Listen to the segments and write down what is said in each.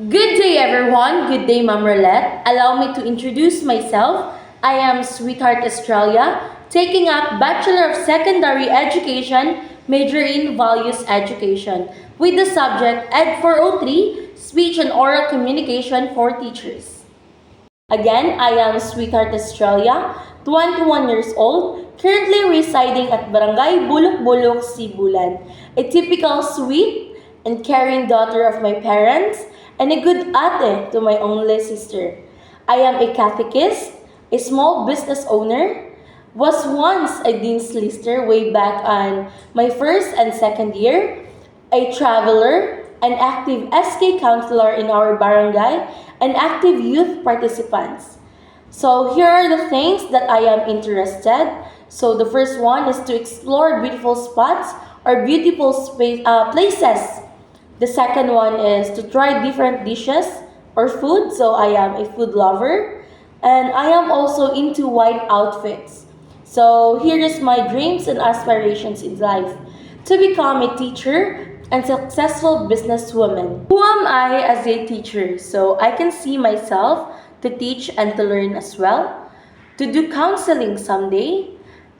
Good day, everyone. Good day, Ma'am Rolette. Allow me to introduce myself. I am Sweetheart Australia, taking up Bachelor of Secondary Education, major in Values Education, with the subject Ed 403, Speech and Oral Communication for Teachers. Again, I am Sweetheart Australia, 21 years old, currently residing at Barangay Bulok-Bulok, Sibulan, a typical sweet and caring daughter of my parents and a good ate to my only sister. I am a catechist, a small business owner, was once a dean's lister way back on my first and second year, a traveler, an active SK counselor in our barangay, and active youth participants. So here are the things that I am interested. So the first one is to explore beautiful spots or beautiful places. The second one is to try different dishes or food. So I am a food lover. And I am also into white outfits. So here is my dreams and aspirations in life. To become a teacher and successful businesswoman. Who am I as a teacher? So I can see myself to teach and to learn as well. To do counseling someday.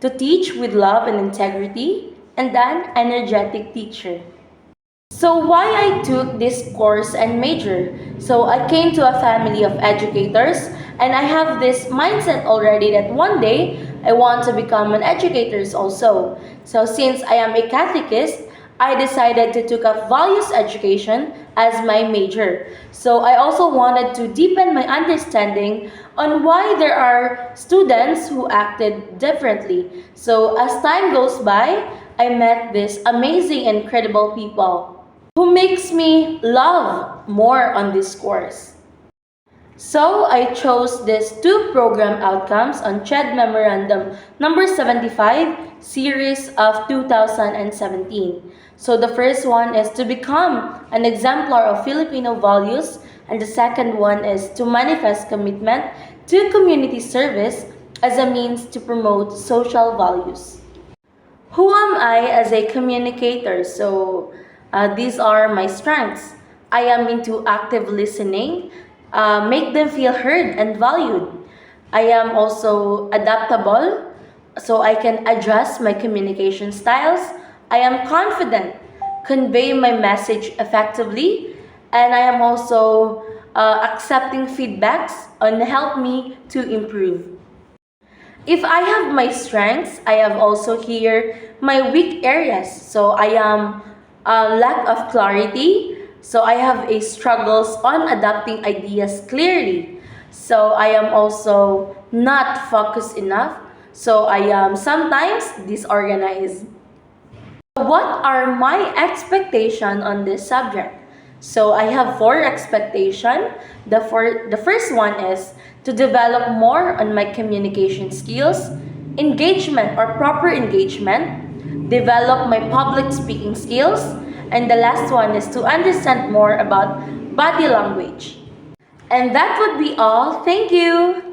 To teach with love and integrity. And an energetic teacher. So why I took this course and major? So I came to a family of educators and I have this mindset already that one day I want to become an educator also. So since I am a catechist, I decided to take up values education as my major. So I also wanted to deepen my understanding on why there are students who acted differently. So as time goes by, I met these amazing and incredible people who makes me love more on this course. So I chose these two program outcomes on CHED Memorandum number 75, series of 2017. So the first one is to become an exemplar of Filipino values, and the second one is to manifest commitment to community service as a means to promote social values. Who am I as a communicator? So these are my strengths. I am into active listening, make them feel heard and valued. I am also adaptable, so I can adjust my communication styles. I am confident, convey my message effectively, and I am also accepting feedbacks on help me to improve. If I have my strengths, I have also here my weak areas. So I am lack of clarity. So I have a struggles on adapting ideas clearly. So I am also not focused enough. So I am sometimes disorganized. What are my expectations on this subject? So I have four expectations. The first one is to develop more on my communication skills, engagement or proper engagement, develop my public speaking skills, and the last one is to understand more about body language. And that would be all. Thank you.